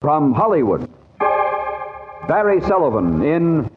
From Hollywood, Barry Sullivan in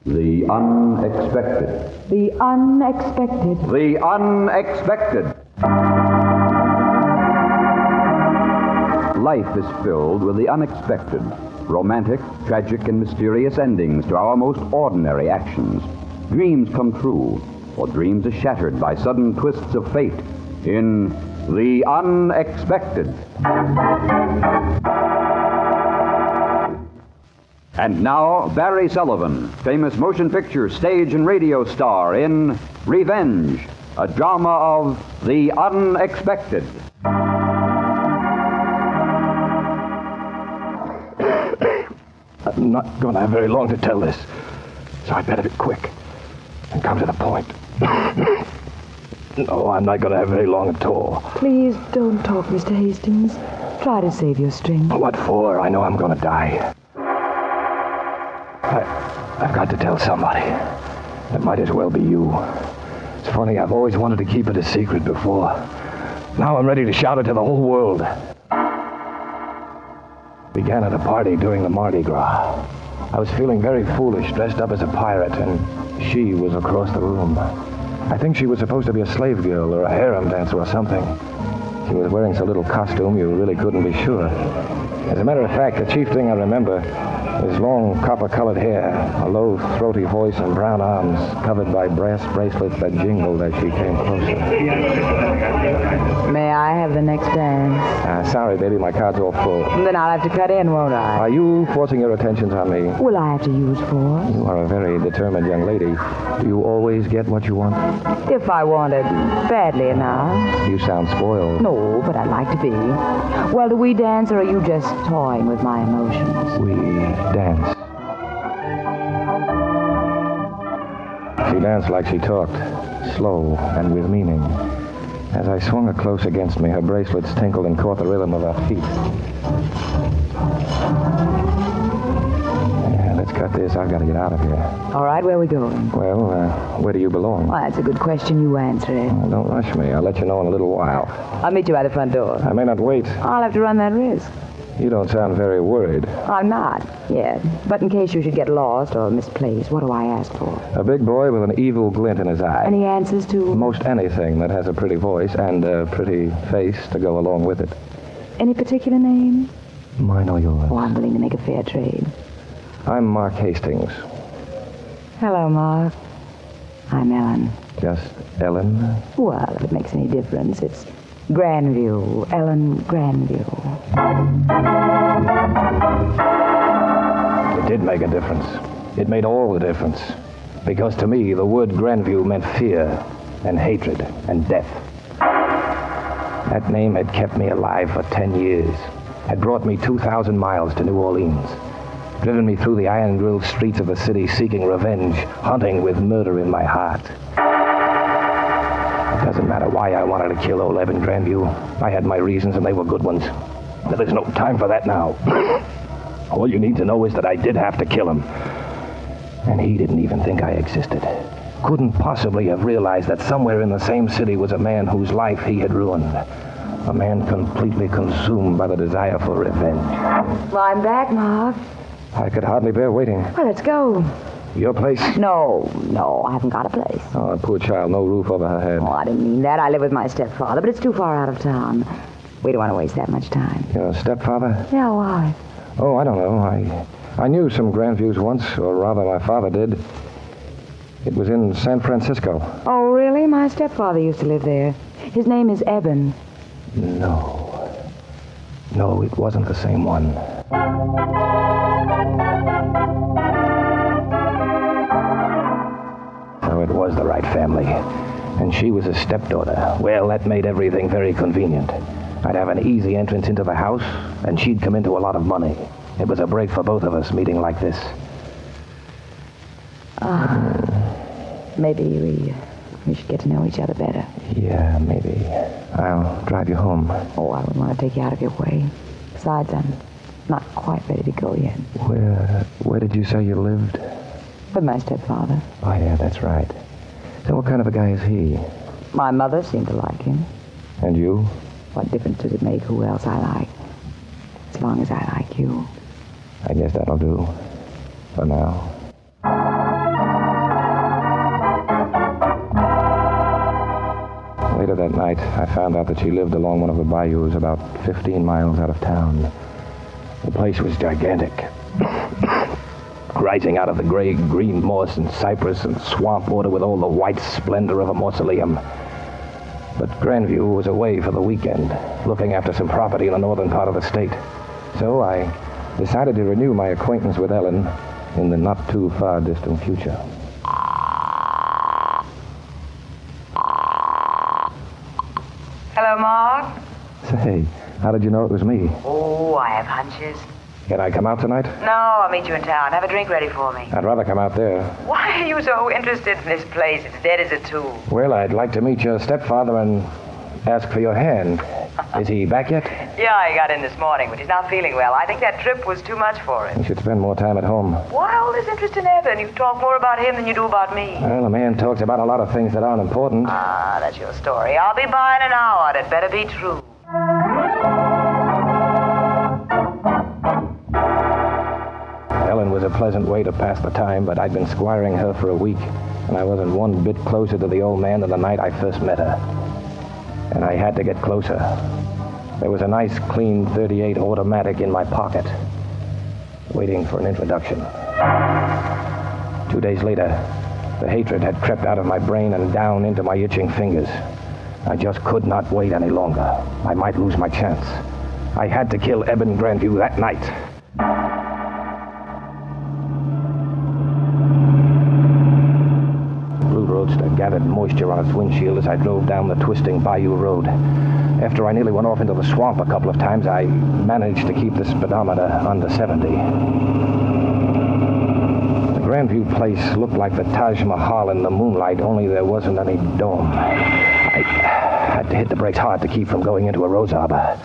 The Unexpected. The Unexpected. The Unexpected. Life is filled with the unexpected, romantic, tragic, and mysterious endings to our most ordinary actions. Dreams come true, or dreams are shattered by sudden twists of fate in The Unexpected. And now, Barry Sullivan, famous motion picture, stage, and radio star in Revenge, a drama of the unexpected. I'm not going to have very long to tell this, so I'd better be quick and come to the point. No, I'm not going to have very long at all. Please don't talk, Mr. Hastings. Try to save your strength. What for? I know I'm going to die. I've got to tell somebody. It might as well be you. It's funny, I've always wanted to keep it a secret before. Now I'm ready to shout it to the whole world. Began at a party during the Mardi Gras. I was feeling very foolish, dressed up as a pirate, and she was across the room. I think she was supposed to be a slave girl or a harem dancer or something. She was wearing so little costume you really couldn't be sure. As a matter of fact, the chief thing I remember is long copper-colored hair, a low, throaty voice, and brown arms covered by brass bracelets that jingled as she came closer. May I have the next dance? Sorry, baby, my card's all full. Then I'll have to cut in, won't I? Are you forcing your attentions on me? Will I have to use force? You are a very determined young lady. Do you always get what you want? If I wanted badly enough. You sound spoiled. No, but I'd like to be. Well, do we dance, or are you just toying with my emotions? We dance. She danced like she talked, slow and with meaning. As I swung her close against me, her bracelets tinkled and caught the rhythm of her feet. Yeah, let's cut this. I've got to get out of here. All right, where are we going? Well, where do you belong? Well, that's a good question. You answer it. Oh, don't rush me. I'll let you know in a little while. I'll meet you by the front door. I may not wait. I'll have to run that risk. You don't sound very worried. I'm not, yet. But in case you should get lost or misplaced, what do I ask for? A big boy with an evil glint in his eye. Any answers to? Most anything that has a pretty voice and a pretty face to go along with it. Any particular name? Mine or yours? Oh, I'm willing to make a fair trade. I'm Mark Hastings. Hello, Mark. I'm Ellen. Just Ellen? Well, if it makes any difference, it's Grandview, Ellen Grandview. It did make a difference. It made all the difference. Because to me, the word Grandview meant fear and hatred and death. That name had kept me alive for 10 years, had brought me 2,000 miles to New Orleans, driven me through the iron-grilled streets of the city seeking revenge, hunting with murder in my heart. It doesn't matter why I wanted to kill old Evan Grandview. I had my reasons, and they were good ones. But there's no time for that now. All you need to know is that I did have to kill him. And he didn't even think I existed. Couldn't possibly have realized that somewhere in the same city was a man whose life he had ruined. A man completely consumed by the desire for revenge. Well, I'm back, Mark. I could hardly bear waiting. Well, let's go. Your place? No, I haven't got a place. Oh, poor child, no roof over her head. Oh, I didn't mean that. I live with my stepfather, but it's too far out of town. We don't want to waste that much time. Your stepfather? Yeah, why? Oh, I don't know. I knew some Grandviews once, or rather my father did. It was in San Francisco. Oh, really? My stepfather used to live there. His name is Eben. No, it wasn't the same one. So it was the right family. And she was a stepdaughter. Well, that made everything very convenient. I'd have an easy entrance into the house, and she'd come into a lot of money. It was a break for both of us, meeting like this. Maybe we should get to know each other better. Yeah, maybe. I'll drive you home. Oh, I wouldn't want to take you out of your way. Besides, I'm not quite ready to go yet. Where did you say you lived? With my stepfather. Oh, yeah, that's right. So what kind of a guy is he? My mother seemed to like him. And you? What difference does it make who else I like? As long as I like you. I guess that'll do. For now. Later that night, I found out that she lived along one of the bayous about 15 miles out of town. The place was gigantic. Rising out of the gray-green moss and cypress and swamp water with all the white splendor of a mausoleum. But Grandview was away for the weekend, looking after some property in the northern part of the state. So I decided to renew my acquaintance with Ellen in the not-too-far-distant future. Hello, Mark. Say, how did you know it was me? Oh, I have hunches. Can I come out tonight? No, I'll meet you in town. Have a drink ready for me. I'd rather come out there. Why are you so interested in this place? It's dead as a tomb. Well, I'd like to meet your stepfather and ask for your hand. Is he back yet? Yeah, he got in this morning, but he's not feeling well. I think that trip was too much for him. You should spend more time at home. Why all this interest in Evan? You talk more about him than you do about me. Well, a man talks about a lot of things that aren't important. Ah, that's your story. I'll be by in an hour. It better be true. Ellen was a pleasant way to pass the time, but I'd been squiring her for a week, and I wasn't one bit closer to the old man than the night I first met her. And I had to get closer. There was a nice, clean .38 automatic in my pocket, waiting for an introduction. 2 days later, the hatred had crept out of my brain and down into my itching fingers. I just could not wait any longer. I might lose my chance. I had to kill Eben Grandview that night. Blue Roadster gathered moisture on its windshield as I drove down the twisting bayou road. After I nearly went off into the swamp a couple of times, I managed to keep the speedometer under 70. The Grandview place looked like the Taj Mahal in the moonlight, only there wasn't any dome. I had to hit the brakes hard to keep from going into a rose arbor.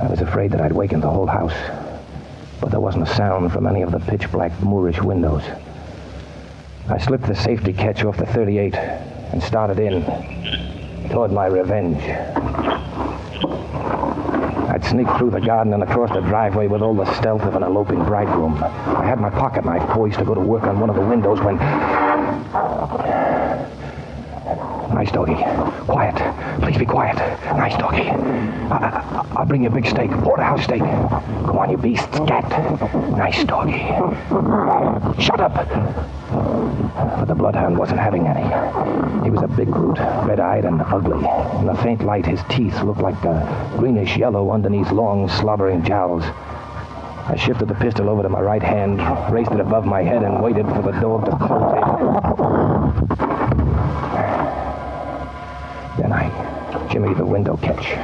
I was afraid that I'd waken the whole house, but there wasn't a sound from any of the pitch-black Moorish windows. I slipped the safety catch off the .38 and started in toward my revenge. I'd sneak through the garden and across the driveway with all the stealth of an eloping bridegroom. I had my pocket knife poised to go to work on one of the windows when... Nice doggy. Quiet. Please be quiet. Nice doggy. I'll bring you a big steak. Porterhouse steak. Go on, you beast. Scat. Nice doggy. Shut up. But the bloodhound wasn't having any. He was a big brute, red-eyed and ugly. In the faint light, his teeth looked like greenish yellow underneath long, slobbering jowls. I shifted the pistol over to my right hand, raised it above my head, and waited for the dog to close in. Then I jimmied the window catch,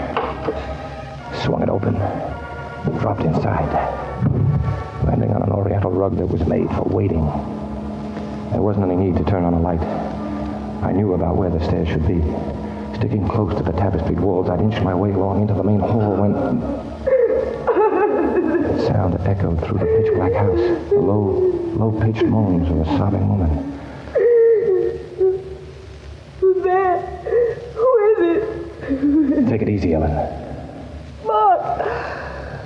swung it open, and dropped inside, landing on an oriental rug that was made for waiting. There wasn't any need to turn on a light. I knew about where the stairs should be. Sticking close to the tapestried walls, I'd inched my way along into the main hall when... The sound echoed through the pitch-black house, the low-pitched moans of a sobbing woman. Who's there? Who is it? Take it easy, Ellen. Mark,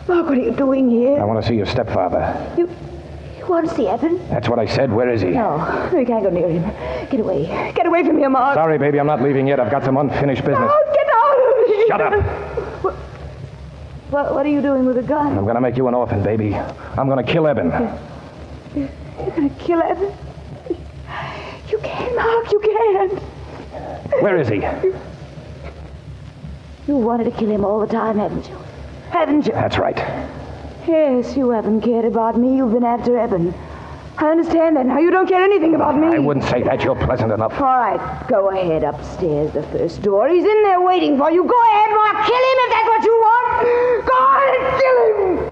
what are you doing here? I want to see your stepfather. You want to see Evan? That's what I said. Where is he? No, you can't go near him. Get away. Get away from here, Mark. Sorry, baby, I'm not leaving yet. I've got some unfinished business. Oh, get out of here. Shut up. What are you doing with a gun? I'm going to make you an orphan, baby. I'm going to kill Eben. You're going to kill Evan? You can't, Mark. You can't. Where is he? You wanted to kill him all the time, haven't you? Haven't you? That's right. Yes, you haven't cared about me. You've been after Eben. I understand that. Now you don't care anything about me. I wouldn't say that. You're pleasant enough. All right, go ahead upstairs, the first door. He's in there waiting for you. Go ahead, Mark. Kill him if that's what you want. Go ahead and kill him.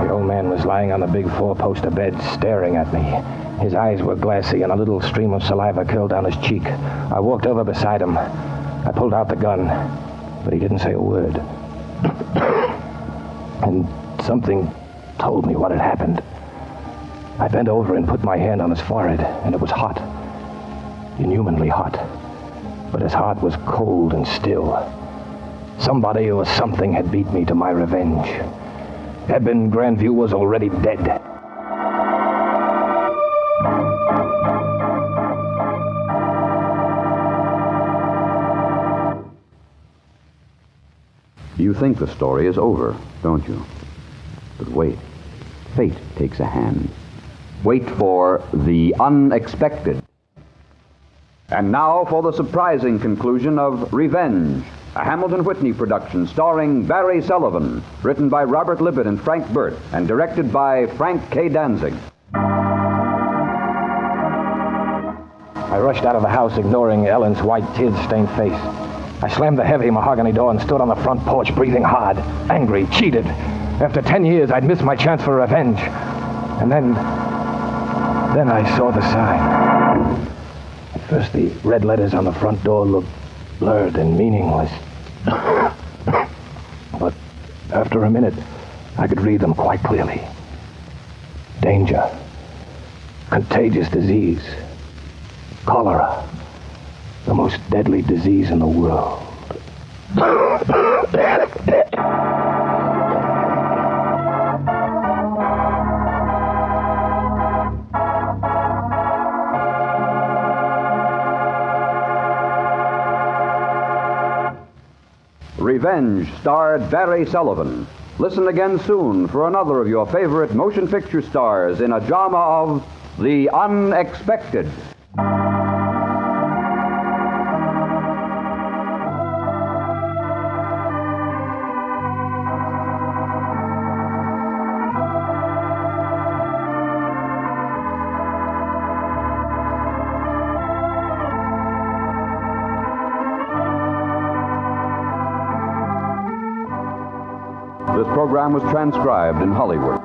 The old man was lying on the big four-poster bed, staring at me. His eyes were glassy, and a little stream of saliva curled down his cheek. I walked over beside him. I pulled out the gun, but he didn't say a word. And something told me what had happened. I bent over and put my hand on his forehead, and it was hot. inhumanly hot. But his heart was cold and still. Somebody or something had beat me to my revenge. Eben Grandview was already dead. You think the story is over, don't you? But wait. Fate takes a hand. Wait for the unexpected. And now for the surprising conclusion of Revenge, a Hamilton Whitney production starring Barry Sullivan, written by Robert Libet and Frank Burt, and directed by Frank K. Danzig. I rushed out of the house, ignoring Ellen's white, tear-stained face. I slammed the heavy mahogany door and stood on the front porch, breathing hard, angry, cheated. After 10 years, I'd missed my chance for revenge. And then I saw the sign. At first, the red letters on the front door looked blurred and meaningless. But after a minute, I could read them quite clearly. Danger. Contagious disease. Cholera. The most deadly disease in the world. Revenge starred Barry Sullivan. Listen again soon for another of your favorite motion picture stars in a drama of the unexpected. This program was transcribed in Hollywood.